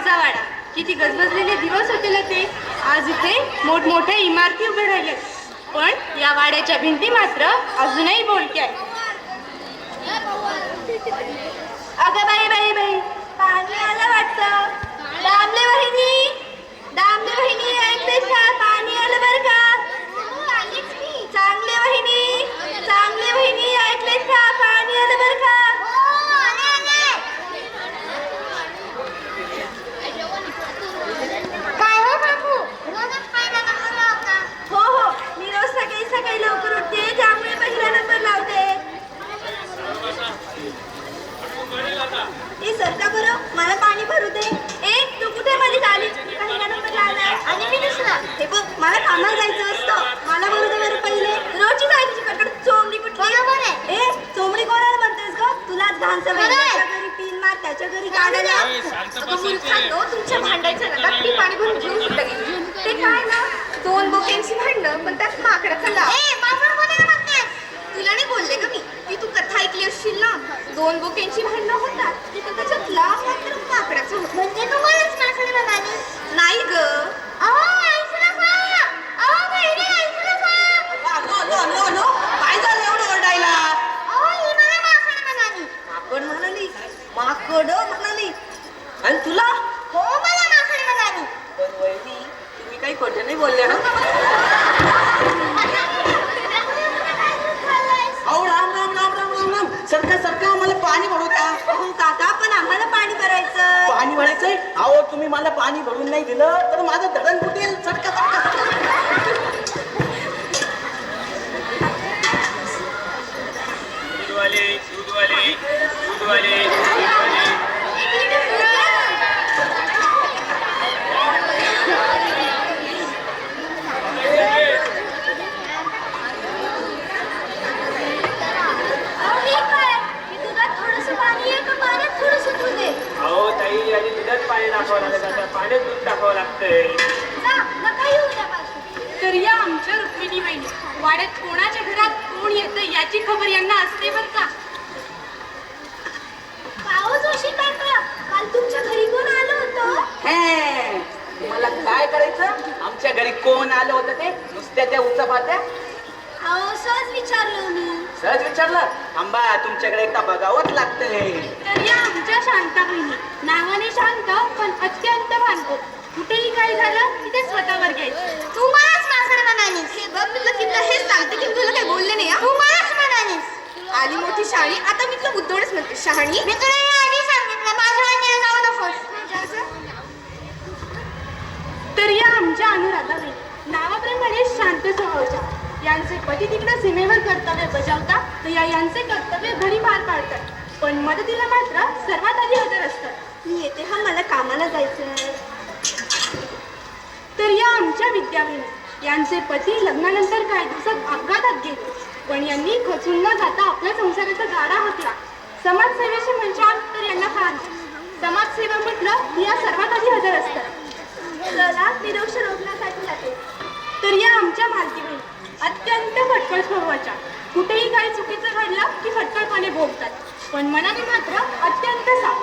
आमचा वाडा. किती गजबजलेले दिवस होते ना ते. आज इथे मोठमोठ्या इमारती उभ्या राहिल्या, पण या वाड्याच्या भिंती मात्र अजूनही बोलक्या आहेत. अगं बाई बाई बाई, पाणी आलं वाटतं. दामले वहिनी, दामले वहिनी, ऐकतेस का? पाणी आलं बरं का? चांगले वहिनी, चांगले वहिनी, ऐकलेस का? पाणी आलं बरं का? काय हो बापू, रोजच पहिला नंबर लावता? हो हो, मी रोज सकाळी सकाळी लवकर उठते, त्यामुळे पहिला नंबर लावते. ए सरका बरं, मला पाणी भरू दे. ए तू कुठे मध्ये आली? पहिला नंबर लावलाय आणि मी दुसरा. हे बघ, मला कामाला जायचं असतं. मला भरू दे बरं पहिले. रोजची जायची कडकड चोमडी कुठली? बरोबर आहे. ए चोमडी कोणाला म्हणतेस ग? तुलाच घाण सवय. बरोबर आहे. त्याच्या घरी तीन मार, त्याच्या घरी काढायला. अगं मूर्खांनो, तुमच्या भांडायचं नका. ती पाणी भरून घेऊन सुद्धा गेली. ते काय ना, दोन बोक्यांची भांडणं, पण त्यात माकडाचा लाभ. ए माकड कोणाला म्हणतेस? तुला नाही बोलले का मी? ती तू कथा ऐकली असशील ना. दोन बोक्यांची भांडणं होतात, तिथं त्याच्यात लाभ मात्र माकडाचं होतं. म्हणजे तुम्हालाच माकड म्हणाली? नाही ग. अहो ऐकलं का? अहो बहिणी ऐकलं का? काय झालं एवढं ओरडायला? अहो ही मला माकड म्हणाली. माकड म्हणाली? माकड म्हणाली? आणि तुला? हो मला माकड म्हणाली. पण वहिनी, तुम्ही काही खोटं नाही बोलल्या ना? अहो राम राम राम राम राम राम, सरका सरका, आम्हाला पाणी भरू द्या. हो काका, पण आम्हाला पाणी भरायचं. पाणी भरायचंय? अहो तुम्ही मला पाणी भरून नाही दिलं तर माझं धरण फुटेल. सरका सरका. दूधवाले दूधवाले दूधवाले दूधवाले. अहो ताई, आणि दुधात पाणी टाकावं लागत, आता पाण्यात दूध टाकावं लागतंय. तर या आमच्या रुक्मिणी बहिणी, वाड्यात कोणाच्या घरात कोण येतं याची खबर यांना असते बर का? काल तुमच्या घरी कोण आलं होतं? हे, तुम्हाला काय करायचं? आमच्या घरी कोण आलं होतं ते? नुसत्या त्या उचापात्या? अहो सहज विचारलो मी. सहज विचारलं? थांबा, तुमच्याकडे एकदा बघावंच लागतंय. तर या आमच्या शांता बहिणी, नावाने शांत पण अत्यंत भांडतो. कुठेही काय झालं की ते स्वतःवर घ्यायचं. तू मलाच माकड म्हणाली. हे बघ, तुला हेच सांगते की तुला काही बोलले नाही. तू मलाच म्हणाली. आली मोठी शाळी, आता मी तुला बुद्धवणच म्हणते. शहाणी. मी तुला या आधी सांगितलं, माझ्या वाटेला जाऊ नकोस. तर या आमच्या अनुराधाबाई, नावाप्रमाणे शांत स्वभावाच्या. यांचे पती तिकडे सीमेवर कर्तव्य बजावतात, तर यांचे कर्तव्य घरी पार पाडतात. पण मदतीला मात्र सर्वात आधी हजर असतात. मी येते हा, मला कामाला जायचं. तर या आमच्या विद्याबहिणी, यांचे पती लग्नानंतर काही दिवसात अपघातात गेले, पण यांनी खचून न जाता आपल्या संसाराचा गाडा हाकला. समाजसेवेचे म्हणशाल तर यांना फार. समाजसेवा म्हटलं की या सर्वात आधी हजर असतात. चला निरोक्ष रोखण्यासाठी जाते. तर या आमच्या मालकीबहिणी, अत्यंत फटकळ स्वभावाच्या. कुठेही काही चुकीचं घडलं की फटकळपणे भोगतात, पण मनाने मात्र अत्यंत साफ.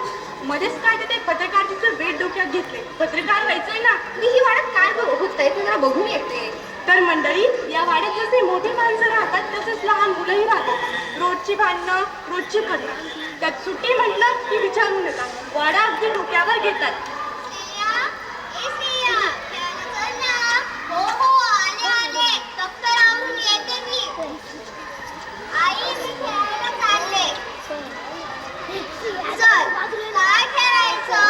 मध्येच काय ते पत्रकारितेचं वेट डोक्यात घेतले. पत्रकार व्हायचंय ना. मी ही वाड्यात काय होतंय तुम्हाला बघून येते. तर मंडळी, या वाड्यात जसे मोठी माणसं राहतात तसेच लहान मुलंही राहतात. रोजची भांडणं, रोजची करणं. त्यात सुट्टी म्हटलं की विचारू नका, वाडा अगदी डोक्यावर घेतात. हो हो आले आले. दप्तर आवरून येते मी. आई मी खेळायला चालले. चल काय खेळायचं?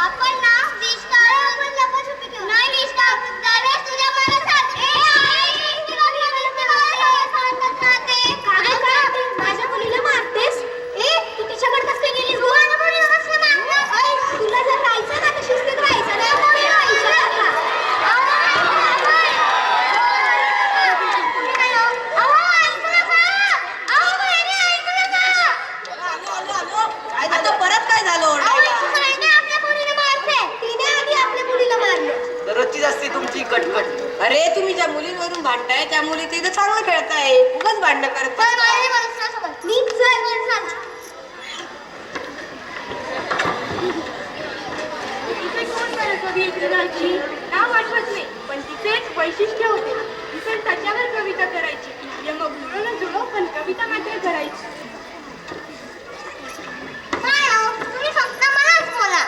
आपण ना डिश काढू, आपण लपाछपी खेळू. नाही डिश काढू, दरवेळेस तुझ्या मला साथ. ए आई तुला सांगत राहते. काय माझ्या मुलीला मारतेस? ए तू तिच्याकडे कसं काय गेलीस? माझ्या मुलीला कसं मारणार? तुला जर राहायचं ना तर शिस्तीत राहायचं नाही. आता परत काय झालं ओरडायला? दररोजची असते तुमची कटकट. अरे तुम्ही ज्या मुलींवरून भांडताय त्या मुली तिथं चांगलं खेळताय, उगाच भांडणं करत. कवी इंदिराची नाव आठवत नाही, पण तिचे एक वैशिष्ट्य होते. ती तर त्याच्यावर कविता करायची. यमक जुळो न जुळो, पण कविता मात्र करायची. तुम्ही फक्त मलाच बोला.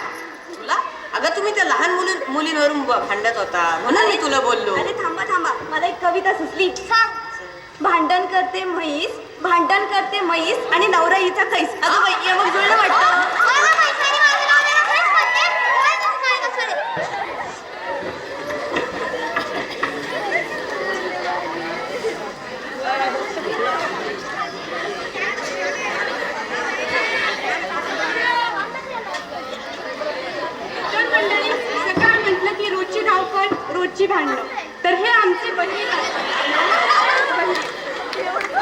तुला अगं तुम्ही त्या लहान मुलींवरून भांडत होता म्हणून मी तुला बोललो. अरे थांबा थांबा, मला एक कविता सुचली. सांग. भांडण करते म्हैस आणि नवरा हिचा कैस. अगं बाई, यमक जुळलं वाटतं. मला पैशाने माझं लावलेलं खरंच म्हणते. काय तू काय नसतं. तर मंडळी, सकाळ म्हटलं की रोजची धावपळ, रोजची भांडणं. तर हे आमचे बहिणी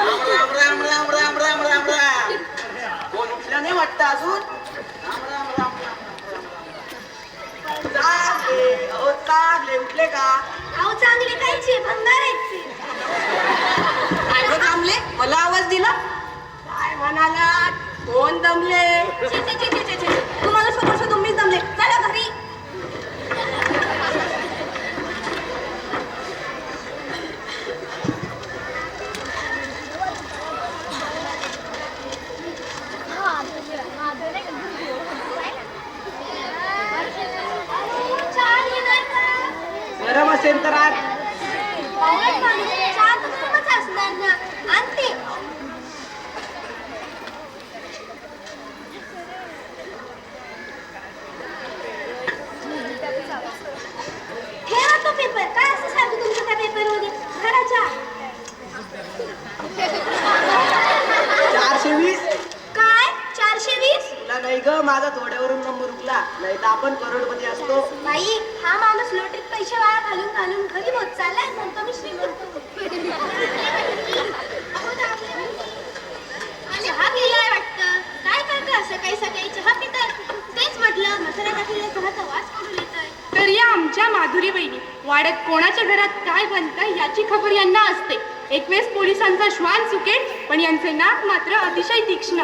राम राम राम राम राम राम राम. कोण उठलं नाही वाटतं अजून. राम राम राम राम. चांगले अहो चांगले उठले का. अहो चांगली कायची भंगारायची. अगं थांबले, मला आवाज दिला. काय म्हणालात? कोण दमले? तुम्हाला शोधून तुम्हीच दमले. चला घरी. गरम असेल तर आज. चहा तर गरमच असणार ना. आणते. ठेवा तो पेपर. काय असं सांगू तुमच्या त्या पेपरमध्ये? घराच्या 420. काय 420? तुला नाही ग, माझा थोड्यावरून नंबर उकला. नाही तर आपण करोडपती असतो. बाई, हा माणूस लोटीत पैसे वाया घालून घालून घरी होत चाललाय. म्हणतो मी श्रीमंत चहा पिलाय वाटतं. काय करतं असं काही सकाळी चहा पितात? तेच म्हटलं, मसाला टाकलेला चहाचा वास पडून येतोय. तर या आमच्या माधुरी बहिणी वाड्यात कोणाच्या घरात काय बनतं याची खबर यांना असते. एक वेळेस पोलिसांचा श्वान चुकेल, पण यांचे नाक मात्र अतिशय तीक्ष्ण.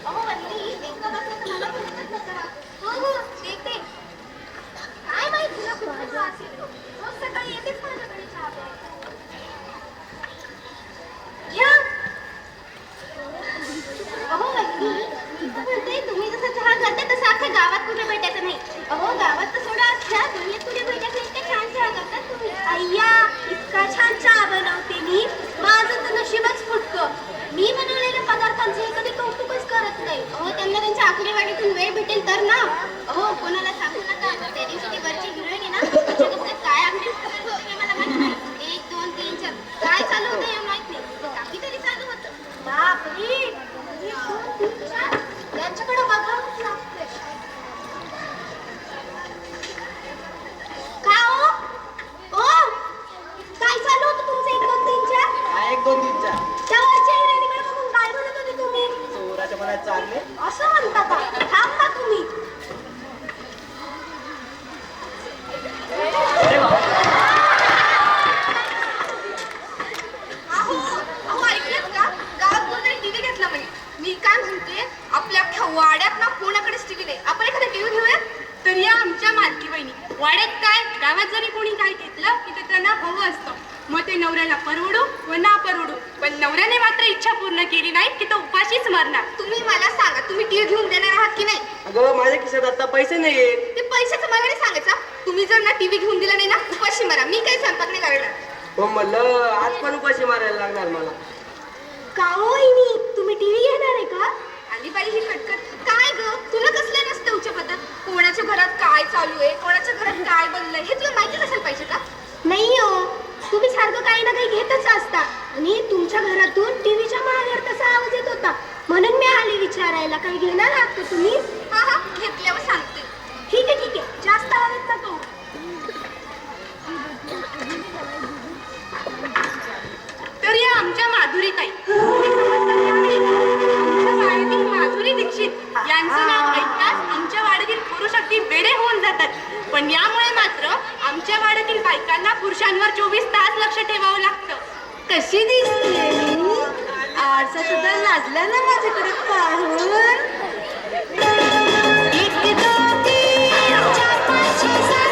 अहो वल्ली, एकदा बसलं तर मला बोलतच नका. हो हो, देखते. काय माहित तुला कुठला वास येतो. रोज सकाळी येतेच माझ्याकडे चहा प्यायला. घ्या. अहो वल्ली, मी तर म्हणते तुम्ही जसं चहा करता तसं अख्ख्या गावात कुठे भेटायचं नाही. अहो गावात तर सोडा, अख्ख्या दुनियेत कुठे भेटायचं नाही. इतका छान चहा करतात तुम्ही. अय्या, इतका छान चहा बनवते मी. माझं तर नशीबच फुटकं. मी बनवलेल्या पदार्थांचं हे कधी कौतुकच करत नाही. अहो त्यांना त्यांच्या आकडेवाडीतून वेळ भेटेल तर ना. अहो कोणाला सांगू नका. त्या दिवशी ती वरची हिरोईन आहे ना, तिच्या डोक्यात काय आकडे होते हे मला माहित नाही. 1 2 3 4 काय चालू होतं हे माहित नाही. काहीतरी चालू होतं. बापरे, 1 2 3 4 त्यांच्याकडे बघावंच लागतंय. का हो? ओ, काय चालू होतं तुमचं 1 2 3 4? 1 2 3 4. त्या वरच्या हिरोईनीकडे बघून काय म्हणत होते तुम्ही? चोराच्या मनात चालले. असं म्हणता का? थांबा तुम्ही. अहो ऐकलंत का? गावात कोणतरी टीव्ही घेतला म्हणे. मी काय म्हणते, आपल्या अख्ख्या वाड्यात ना कोणाकडेच टीव्ही नाही. आपण एखादा टीव्ही घेऊया. तर या आमच्या मालकी बहिणी वाड्यात काय, गावात जरी कोणी काय घेतलं की ते त्यांना हवं असतं. मग ते नवऱ्याला परवडू व ना परवडू, पण नवऱ्याने मात्र इच्छा पूर्ण केली नाही की तो उपाशीच मरणार. तुम्ही मला सांगा, तुम्ही टीव्ही घेऊन देणार आहात की नाही? अगं माझ्या खिशात आता पैसे नाहीयेत. ते पैशाचं मला नाही सांगायचं. तुम्ही जर ना टीव्ही घेऊन दिला नाही ना, उपाशी मरा. मी काही स्वयंपाक नाही करणार. हो म्हणलं, आज पण उपाशी मारायला लागणार मला. का हो वहिनी, तुम्ही टीव्ही घेणार आहे का? आली बाई ही कटकट. काय ग, तुला कसल्या नसतं उच्च पद्धत? कोणाच्या घरात काय चालू आहे, कोणाच्या घरात काय बनलंय हे तुला माहितीच असायला पाहिजे का? नाही हो, तुम्ही सारखं काही ना काही घेतच असता. आणि तुमच्या घरातून टीव्हीच्या मागे तसा आवाज येत होता, म्हणून मी आले विचारायला. काही घेणार आहात का तुम्ही? हा हा, घेतल्यावर सांगते. ठीक आहे ठीक आहे, जास्त आवाज नको. तर या आमच्या माधुरीताई, आमच्या वाड्यातील माधुरी दीक्षित यांचं नाव ऐकताच आमच्या वाड्यातील पुरुष अगदी वेडे होऊन जातात. पण यामुळे मात्र आमच्या वाड्यातील बायकांना पुरुषांवर 24 तास लक्ष ठेवावं लागतं. कशी दिसते मी? आरसा सुद्धा लाजला ना माझ्याकडे पाहून. 1 2 3 4 5 6 7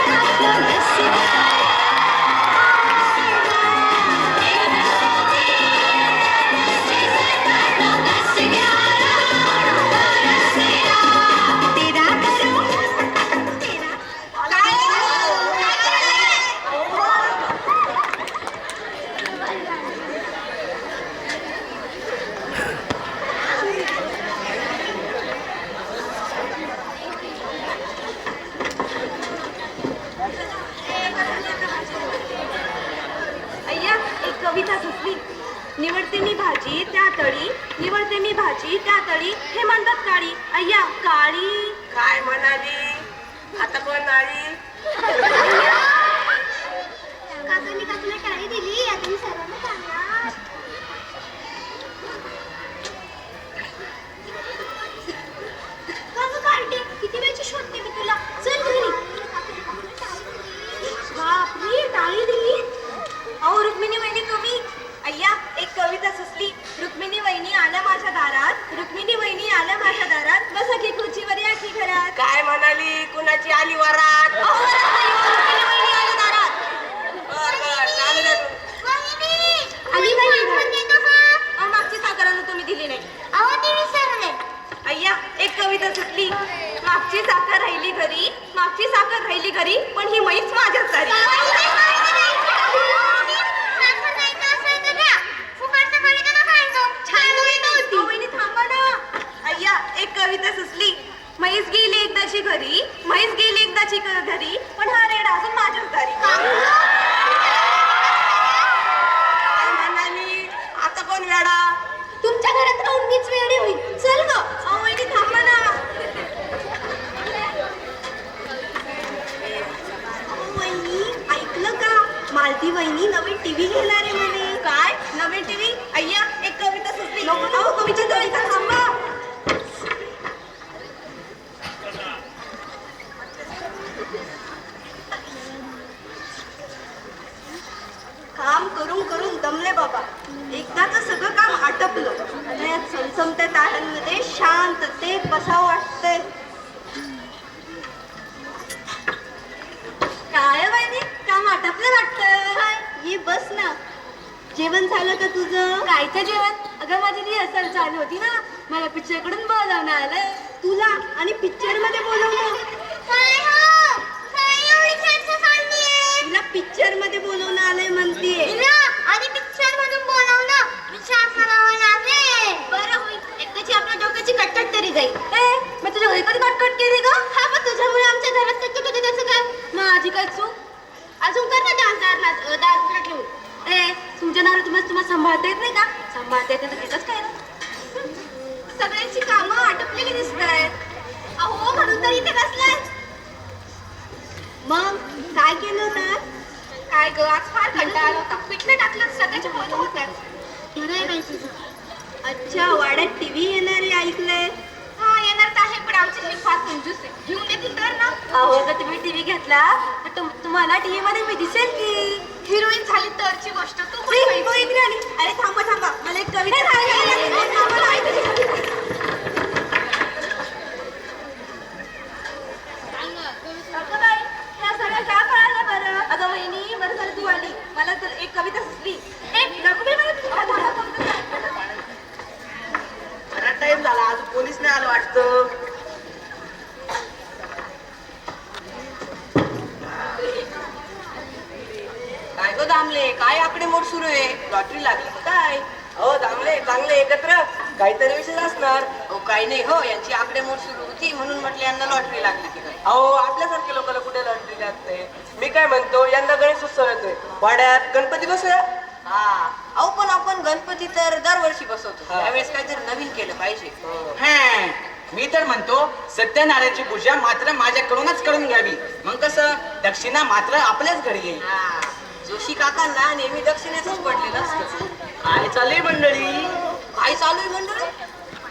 निवडते मी भाजी त्या तळी, निवडते मी भाजी त्या तळी, हे म्हणतात काळी. अय्या काळी. काय म्हणाली? आता कोण आली? काकांनी काकूला टाळी दिली, आता मी सर्वांना सांगणार. काका कार्टे, किती वेळची शोधते मी तुला. चल घरी. बापरे, टाळी दिली. अहो रुक्मिणी वहिनी तुम्ही. अय्या एक कविता सुचली. रुक्मिणी वहिनी आल्या माझ्या दारात, रुक्मिणी वहिनी आल्या माझ्या दारात, बसा की खुर्चीवर या की घरात. काय म्हणाली? कुणाची आली वरात? अहो, वरात नाही, हो, रुक्मिणी वहिनी आल्या दारात. बर चालू द्या. आली नाही घरात. म्हणते का हा? अहो, मागची साखर तुम्ही दिली नाही. अहो ती विसरले. अय्या एक कविता सुचली. मागची साखर राहिली घरी, मागची साखर राहिली घरी, पण ही म्हैस माझ्याच दारी. अहो, वहिनी थांबा ना. अय्या एक कविता सुचली. म्हैस गेली एकदाची घरी, म्हैस गेली एकदाची घरी, पण हा रेडा अजून माझ्याच दारी. काय म्हणाली? आता कोण वेडा? तुमच्या घरात राहून मीच वेडी होईल. चल ग. अहो वहिनी थांबा ना. अहो वहिनी ऐकलं का? मालती वहिनी नवीन टीव्ही घेणार आहे म्हणे. काय नवीन टीव्ही? अय्या एक कविता सुचली. अहो कविता कविता थांबा. काम करून करून दमले बाबा. एकदाच सगळं काम आटपलं आणि या चमचमत्या ताटांमध्ये शांततेत बसावं वाटतंय. काय वहिनी काम आटपलं वाटतं. ये बस ना. जेवण झालं का तुझं? कायचं जेवण? अगं माझी रिहर्सल चालू होती ना, मला पिक्चर कडून बोलावणं आलंय. तुला आणि पिक्चर मध्ये बोलवलं? काय हो? काय एवढी चर्चा चाललीये? तुला पिक्चर मध्ये बोलवणं आलंय म्हणतीये. हिला आणि पिक्चर मधून बोलावलं. विचार करावा लागेल. बरं होईल, एकदाची आपल्या डोक्याची कटकट तरी जाईल. मी तुझ्या घरी कधी कटकट केली ग? हा पण तुझ्यामुळे आमच्या घरात कटकट होते. त्याचं काय? माझी काय चूक? अजून कर ना डान्स ठेवून. तुमच्या नावाला तुम्हाला सांभाळता येत नाही का? सांभाळता येत नाही तर तिथंच काय ना. सगळ्यांची कामं आटपलेली दिसत आहेत. अहो म्हणून तर इथे बसलाय. मग काय केलं होतं? काय ग आज फार कंटाळा आला होता. पिठलं टाकलं तर सगळ्याच्या पोत होतात. खरंय बाई तुझं. अच्छा वाड्यात टीव्ही येणार आहे ऐकलंय. हा येणार तर आहे पण आमची ही फार कंजूस आहे. घेऊन देतील तर ना. अहो जर तुम्ही टीव्ही घेतला तर तुम्हाला टीव्ही मध्ये मी दिसेल की. हिरोईन झाली तरची गोष्ट. तू इकडे आली. अरे थांबा थांबा मला एक कविता ह्या सगळ्या काय कळालं बरं? अगं वहिनी बरं झालं तू आली. मला तर एक कविता सुचली. बराच टाइम झाला, अजून पोलीस नाही आलं वाटतं. काय गो दामले? काय आकडेमोड सुरू आहे? लॉटरी लागली की काय? हो दामले चांगले एकत्र काहीतरी विषय असणार. हो काही नाही हो, यांची आकडेमोड सुरू होती म्हणून म्हटलं यांना लॉटरी लागली की काय. अहो आपल्यासारखे लोकांना कुठे लॉटरी लागते. मी काय म्हणतो यंदा गणेश उत्सव येतोय, वाड्यात गणपती बसूया. हा अहो पण आपण गणपती तर दरवर्षी बसवतो. हा. त्यावेळेस काहीतरी नवीन केलं पाहिजे. हा, मी तर म्हणतो सत्यनारायणची पूजा मात्र माझ्याकडूनच करून घ्यावी. मग कसं दक्षिणा मात्र आपल्याच घरी येईल. हा जोशी काकांना नेहमी दक्षिणेच पडलेलं असतं. काय चालली मंडळी? काय चालू आहे मंडळी?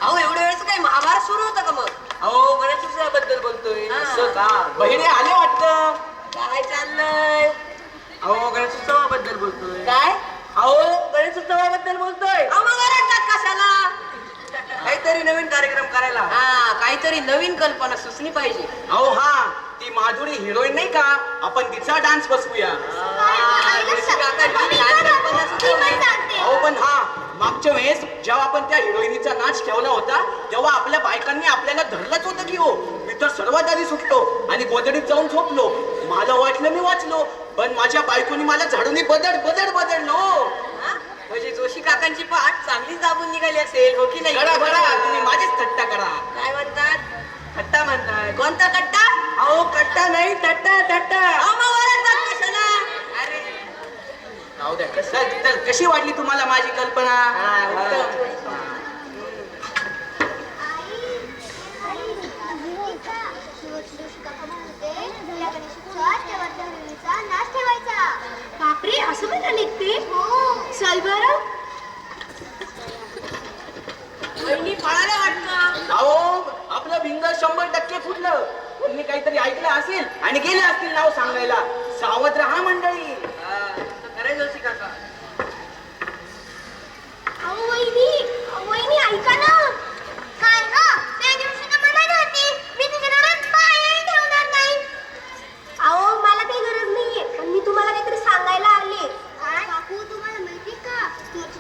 अहो एवढ्या वेळेचं काय महाभारत सुरू होतं का मग? अहो गणेश उत्सवाबद्दल बोलतोय. हा. असं का? बहिणी आले वाटतं. काय चाललंय? अहो गणेश उत्सवाबद्दल बोलतोय. काय अहो गणेश उत्सवाबद्दल बोलतोय. अहो मग ओरडतात कशाला? काहीतरी नवीन कार्यक्रम करायला. हा काहीतरी नवीन कल्पना सुचली पाहिजे. अहो हा, ती माधुरी हिरोईन नाही का, आपण तिचा डान्स बसवूया. अहो पण हा, मागच्या वेळेस जेव्हा आपण त्या हिरोईनीचा नाच ठेवला होता तेव्हा आपल्या बायकांनी आपल्याला धरलंच होतं की हो. मी तर सर्वात आधी सुटलो आणि गोदडीत जाऊन झोपलो. मला वाटलं मी वाचलो, पण माझ्या बायकोनी मला झाडून बदडलो. म्हणजे जोशी काकांची पाठ चांगलीच दाबून निघाली असेल हो की नाही? करा तुम्ही माझीच थट्टा करा. काय म्हणतात? कट्टा म्हणताय. कोणता कट्टा? अहो कट्टा नाही, टट्टा टट्टा. अहो मग ओरडतात कशाला? अरे जाऊ द्या तर कशी वाटली तुम्हाला माझी कल्पना? बापरे, असं म्हणाले ते? चल बरं. वहिनी पळायला वाटतं. अहो आपलं भिंग 100% फुटलं. त्यांनी काहीतरी ऐकलं असेल आणि गेले असतील नाव सांगायला. सावध राहा मंडळी. खरं जोशी काका. वहिनी ऐका ना. काय ग? त्या दिवशी तर म्हणाली होती मी तुझ्या घरात पायही ठेवणार नाही. अहो मला काही गरज नाहीये, पण मी तुम्हाला काहीतरी सांगायला आले. काकू तुम्हाला माहिती का,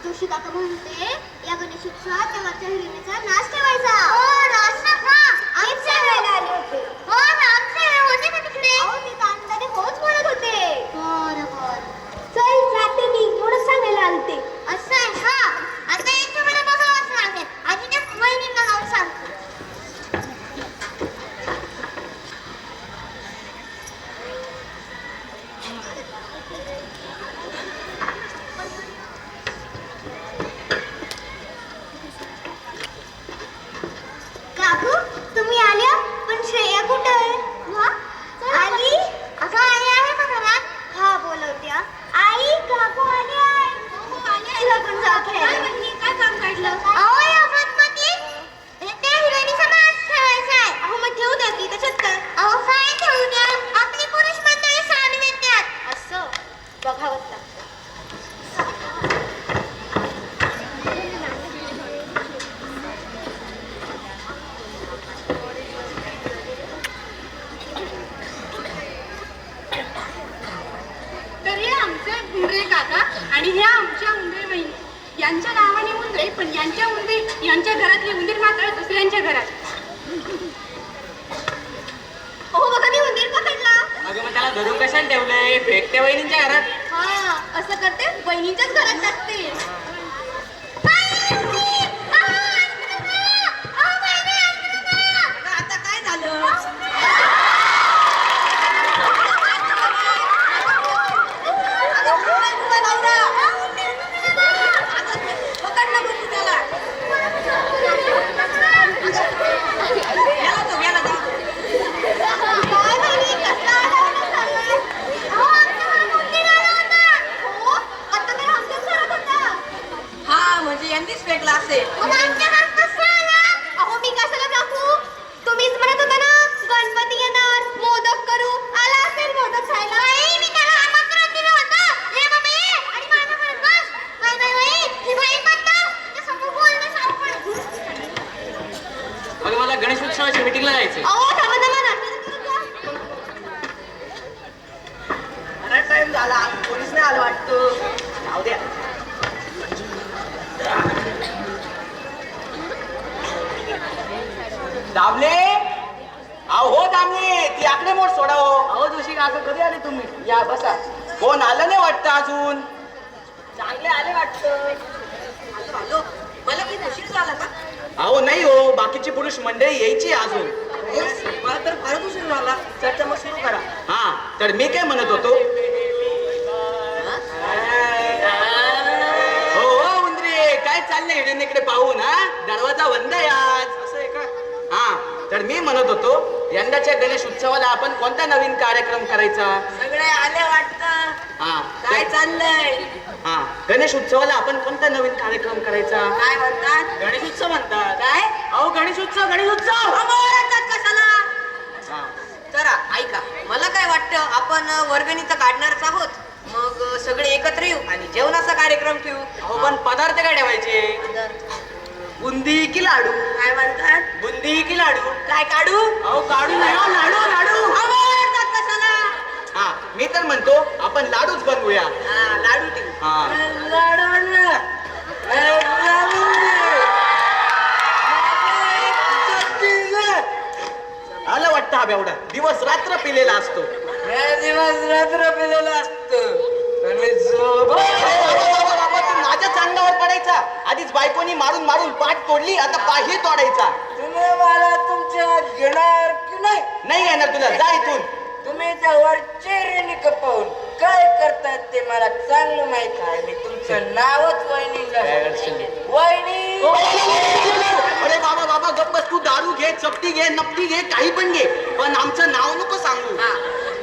जोशी काका म्हणते या गणेशोत्सवात त्या वरच्या हिरवीचा नाच ठेवायचा. हो नाच का? आम्हीच सांगायला आले होते. हो नाच होते का तिकडे? अहो ते कांदाने होच म्हणत होते. बरोबर. चल जाते मी, एवढंच सांगायला आलते. असं आहे का? आता याच्या मला बघावंच लागेल. आधी त्या वहिनींना जाऊन सांगते. काकू तुम्ही आल्या, पण श्रेया कुठे आहे? आली? अगं आई आहे का घरात? हा बोलवत्या. आई काकू आली आहे. पण काय काम काढलं? अहो या गणपती त्या हिरोईनीचा नाच ठेवायचा आहे. अहो मग ठेवू द्या की, त्याच्यात काय? अहो काय ठेवू द्या, आपली पुरुष मंडळी साडी नेतात. असं बघावंच लागतं. तर हे आमचे उंदरे काका आणि ह्या आमच्या उंदरे बहिणी. यांच्या नावाने उंदरे, पण यांच्या घरातले उंदीर मात्र दुसऱ्यांच्या घरात. हो बघा मी उंदीर पकडला. अगं मग त्याला धरून कशाला ठेवलंय? फेकते वहिनींच्या घरात. हा असं करते, बहिणीच्याच घरात टाकते. आता काय झालं? पकडलं बघू त्याला. गेला तो, गेला तो. हा म्हणजे यांनीच फेकला असेल. अहो मी कशाला टाकू? तुम्हीच म्हणत होता ना गणपती येणार, मोदक करू. आला असेल मोदक खायला. मी त्याला आमंत्रण दिलं होतं. ये बाबा ये आणि माझ्याकडे बस. बाई ही बाई पण ना त्यासमोर बोलणं सापड. अगं मला गणेशोत्सवाच्या मीटिंगला जायचंय. अहो थांबा नाटक करू द्या. बराच टाइम झाला, कोणीच नाही आलं वाटतं. जाऊ द्या. दामले, अहो दामले ती आकडेमोड सोडा हो. अहो जोशी काका कधी आले तुम्ही? या बसा. कोण आलं नाही वाटतं अजून. चांगले आले वाटतं. आलो मला काही उशीर झाला का? अहो नाही हो, बाकीची पुरुष मंडळी यायची अजून. मला तर फारच उशीर झाला. चर्चा मग सुरू करा. हा तर मी काय म्हणत होतो, हो उंदरे काय चाललंय हिडीकडे पाहून? हा दरवाजा बंद आहे आज. असं आहे का? हा तर मी म्हणत होतो यंदाच्या गणेश उत्सवाला आपण कोणता नवीन कार्यक्रम करायचा? सगळे आले वाटतं. हा काय चाललंय? हा गणेश उत्सवाला आपण कोणता नवीन कार्यक्रम करायचा? काय म्हणतात? गणेश उत्सव म्हणतात. काय? अहो गणेश उत्सव. ओरडतात कशाला? हा चला ऐका, मला काय वाटतं आपण वर्गणीचं काढणारच आहोत. मग सगळे एकत्र येऊ आणि जेवणाचा कार्यक्रम ठेवू. अहो पण पदार्थ काय ठेवायचे? बुंदी की लाडू? काय म्हणतात? बुंदी की लाडू? काय काढू? अहो काढू नाही हो, लाडू. ओरडतात कशाला? हा मी तर म्हणतो आपण लाडूच बनवूया. हा लाडू ठेवू. हा. लाडू आणला. आलं वाटतं हा बेवडा दिवस रात्र पिलेला असतो. दिवस रात्र पिलेला असतं आणि माझ्याच अंगावर पडायचा. आधीच बायकोनी मारून मारून पाठ तोडली, आता पाही तोडायचा. तुम्ही मला तुमच्या घेणार की नाही? नाही येणार तुला, जा इथून. तुम्ही त्या वरचे रेणी कपावून काय करतात ते मला चांगलं माहित आहे. मी तुमचं नावच वहिनीला वहिनी. अरे बाबा बाबा गप्प बस. तू दारू घे, चपटी घे, नपटी घे, काही पण घे, पण आमचं नाव नको सांगू.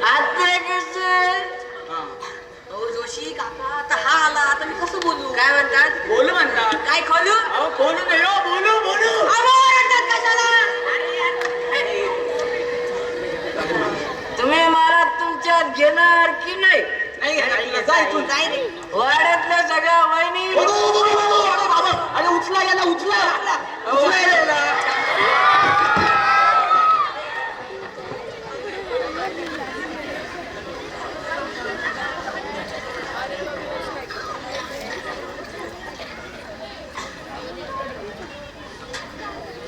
आता कसं हा. अहो जोशी काका आता हा आला आता मी कसं बोलू. काय म्हणतात बोलू म्हणतात. काय खोलू. अहो बोलू नाही हो, बोलू बोलू. तुम्ही मला तुमच्यात घेणार की नाही. नाही घेणार. जा इथून. वाड्यातल्या सगळ्या वहिनी बोलू, बोलू, बोलू. अरे बाबा, अरे उचला याला, उचला उचला याला.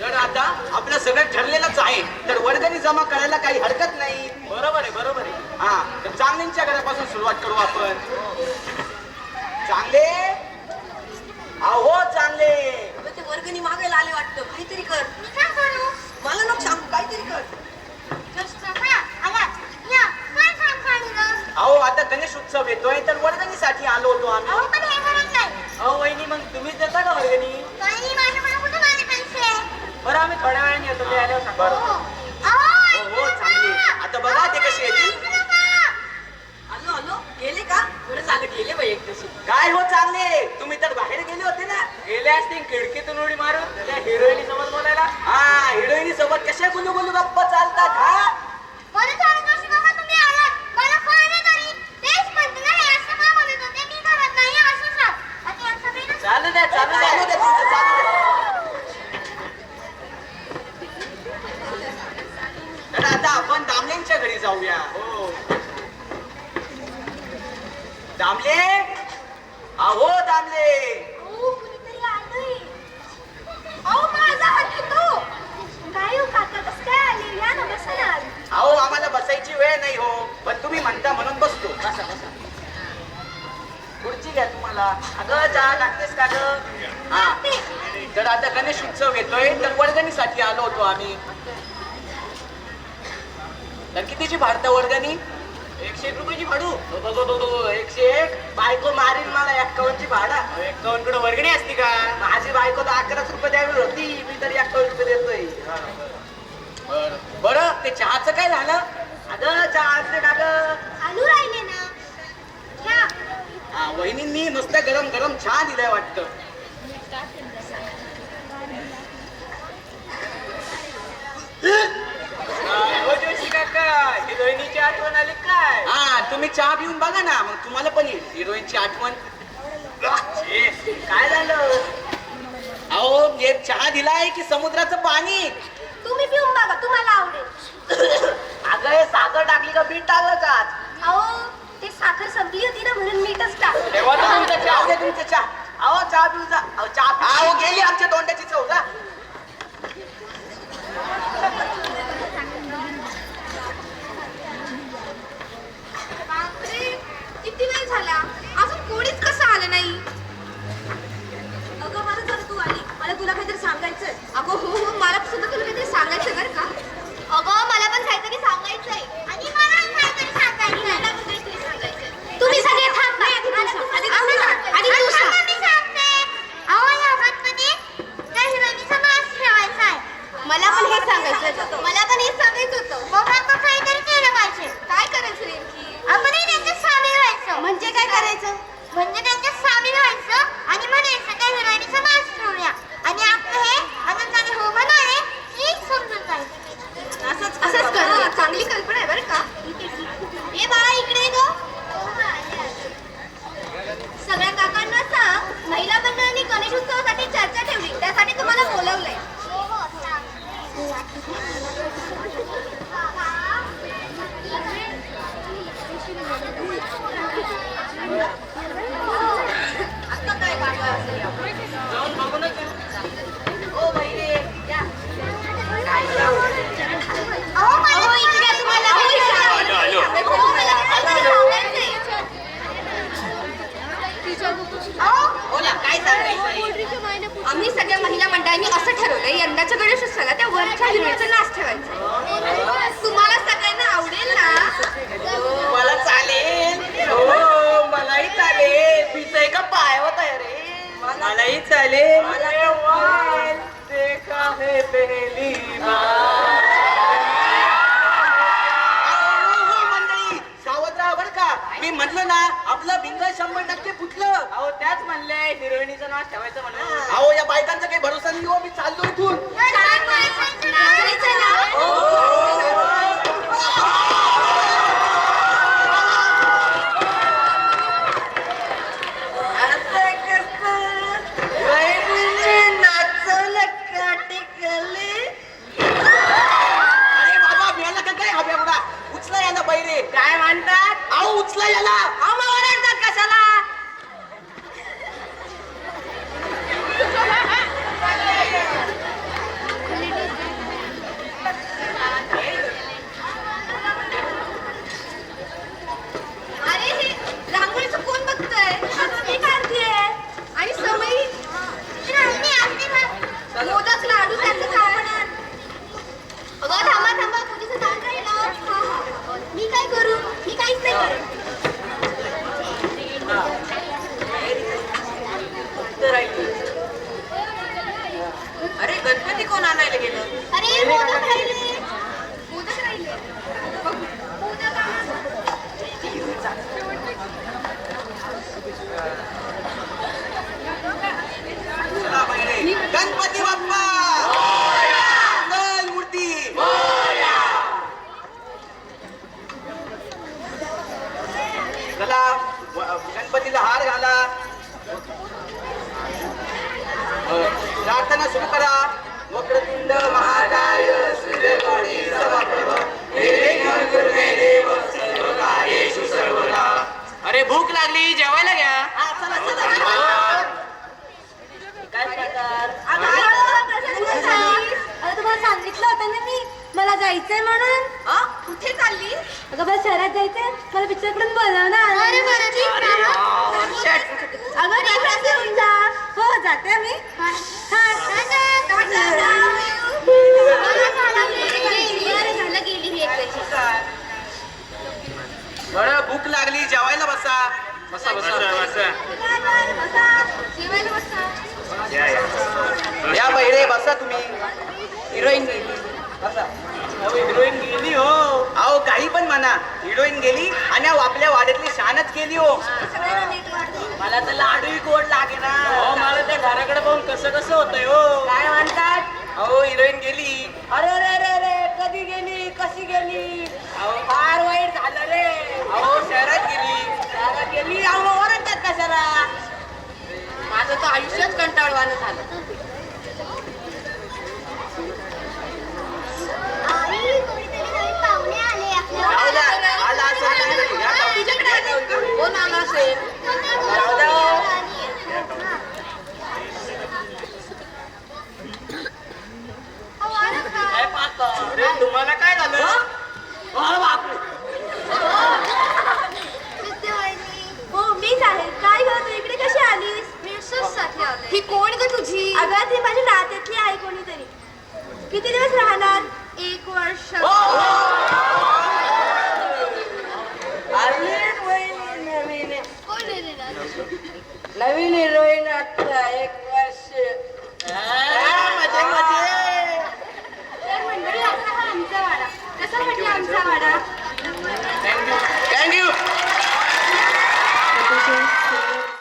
तर आता आपलं सगळं ठरलेलंच आहे, तर वर्गणी जमा करायला काही हरकत नाही. बरोबर आहे, बरोबर आहे. हा, तर चांगलींच्या घरापासून सुरुवात करू आपण. चांगले अहो चांगले. ते वर्गणी मागायला आले वाटतं. काहीतरी कर. मी काय करू? मला नको सांगू काहीतरी कर. अहो आता गणेश उत्सव येतोय, तर वर्गणीसाठी आलो होतो आम्ही. अहो वहिनी, मग तुम्हीच देता का वर्गणी? बरं, आम्ही थोड्या वेळाने येतो. ते आल्यावर सांगा. हो हो चांगली. आता बघा ते कशी येतील. आलो आलो गेले का. बरं झालं गेले बाई एक दिवशी. काय हो चांगले, तुम्ही तर बाहेर गेले होते ना. गेले असतील खिडकीतून उडी मारून त्या हिरोईनी सोबत बोलायला. हा, हिरोईनी सोबत कशा गुलू गुलू गप्पा चालतात. हा चालू द्या चालू चालू द्या. दे तुमचं, चालू दे. तर आता आपण दामलेंच्या घरी जाऊया. हो दामले. अहो दामले. अहो आम्हाला बसायची वेळ नाही हो, पण तुम्ही म्हणता म्हणून बसतो. बसा बसा. खुर्ची घ्या तुम्हाला. अगं चहा लागतेस का गं? हा, तर आता गणेश उत्सव येतोय, तर वर्गणीसाठी आलो होतो आम्ही. तर कितीची भारता वर्गणी? 101 रुपयाची भाडू. 101. बायको मारीन मला 51ची भाडा. 51 कडे वर्गणी असती का. माझी बायको तर 11 रुपये द्यावी होती, मी तरी 51 रुपये देतोय. बरं, ते चहाचं काय झालं? अगं चहा असते का गं? हा, वहिनींनी मस्त गरम गरम चहा दिलाय वाटतं. हो जोशी काका, हिरोईनीची आठवण आली काय. हा, तुम्ही चहा पिऊन बघा ना, मग तुम्हाला पण येईल हिरोईनची आठवण. काय झालं? अहो हे चहा दिलाय की समुद्राचं पाणी? तुम्ही पिऊन बघा, तुम्हाला आवडेल. अगं हे साखर टाकली का बीट टाकलं का? अहो ते साखर संपली होती ना, म्हणून मीठच टाकलं. तेव्हा तर तुमचा चहा चहा. द्या तुमचं चहा. अहो चहा पिऊ जा. अहो चहा पिऊ. अहो गेली आमच्या तोंडाची चव जा. बापरे, किती वेळ झाला, अजून कोणीच कसं आलं नाही. अगं मला जर तू आली, मला तुला काहीतरी सांगायचंय. अगं हो हो, मला सुद्धा तुला काहीतरी सांगायचं बरं का. अगं मला पण काहीतरी सांगायचंय. आणि मला पण काहीतरी सांगायचंय. मला पण काहीतरी सांगायचंय. तुम्ही सगळे थांबा. आधी तू सांग. आधी तू सांग. मी सांगते. अहो या गणपती त्या हिरोईनीचा मास्क ठेवायचा आहे. मला पण हेच सांगायचं होतं. मला पण हेच सांगायचं होतं. मग आपण काहीतरी केलं पाहिजे. काय करायचं नेमकी. आपणही त्यांच्यात सामील व्हायचं. म्हणजे काय करायचं. म्हणजे त्यांच्यात सामील व्हायचं आणि म्हणायचं त्या हिरोईनीचा मास्क ठेवूया आणि आपलं हे आनंदाने हो म्हणाले ही समजून जायचं. असंच कर. चांगली कल्पना आहे बरं का. हे बाळा इकडे गो. सगळ्या काकांना सांग, महिला मंडळाने गणेश उत्सवासाठी चर्चा ठेवली, त्यासाठी तुम्हाला बोलवलंय. आता काय काका असेल यापुढे? जाऊन बघूनच येऊ. ओ बहिरे, या. अहो मला इकडे या तुम्हाला. हो, इकडे या. आलो, आलो. हो, मला काहीतरी सांगायचंय. बोला काय सांगायचं. आम्ही सगळ्या महिला मंडळांनी असं ठरवलंय, यंदाच्या गणेशोत्सवाला त्या वरच्या हिरोईनचा नाच ठेवायचा. तुम्हाला सगळ्यांना आवडेल ना. मला चालेल. हो म्हटलं ना आपलं भिंग 100% फुटलं. अहो त्याच म्हणले हिरोईनीचं नाव ठेवायचं म्हणून. अहो या बायकांचा काही भरोसा नाही हो, मी चाललो इथून. अरे बाबा मिळाला का काय हव्या एवढा? उचला याला बैरे. काय म्हणतात? अहो उचला याला. अहो मग ओरडतात कशाला? अरे हे रांगोळीचं कोण बघतंय? मी काढतेय. आणि समय मोदक लाडू त्याचं काय होणार? अगं थांबा थांबा पूजेचं काम राहिलं. मी काय करू? मी काहीच नाही करत. अरे गणपती कोण आणायला गेलं? अरे मोदक राहिले. मोदक राहिले. बघू. मोदक आणा. चला बैरे. गणपती बाप्पा मंगल मूर्ती. चला गणपतीला हार घाला. प्रार्थना सुरू करा. वक्रतुंड महाकाय सूर्यकोटी समप्रभ निर्विघ्नं कुरु मे देव सर्वकार्येषु सर्वदा. अरे भूक लागली जेवायला घ्या. काय प्रकार? अरे तुम्हाला सांगितलं होतं ना मी मला जायचंय म्हणून. हा? कुठे चालली? अगं मला शहरात जायचंय, मला पिक्चरकडून बोलव ना. अरे बरं ठीक आहे. अगं रिफ्रेश घेऊन जा. हो जाते मी. झालं गेली ही एक वेळची. बरं भूक लागली जेवायला बसा. बसा बसा जेवायला बसा. या बहिरे बसा तुम्ही. हिरोईन गेली. बसा. हिरोईन गेली हो. अहो काही पण म्हणा, हिरोईन गेली आणि आपल्या वाड्यातली शानच गेली हो. सगळ्यांना नीट वाढतो. मला तर लाडूही गोड लागे ना. मला त्या घराकडे पाहून कसं कसं होतंय हो. काय म्हणतात? अहो हिरोईन गेली. अरे रे रे रे कधी गेली कशी गेली? अहो फार वाईट झालं रे. अहो शहरात गेली. शहरात गेली. अहो ओरडतात कशाला? माझं तर आयुष्यच कंटाळवाणं झालं. आई कोणीतरी नवीन पाहुणे आले आपल्या. जाऊ द्या. आला असेल काहीतरी. या जाऊ. तुझ्याकडे आली. कोण आलं असेल? जाऊ द्या. काय पाहतो? अरे तुम्हाला काय झालं? अरे बापरे. हो मीच आहे. काय गं तू इकडे कशी आलीस? मी असंच साठी आले. ही कोण ग तुझी? अगं ती माझी नात्यातली आहे कोणीतरी. किती दिवस राहणार? 1 वर्ष. आली वहिनी नवीन. कोण आहे रे? नवीन हिरोईन आता 1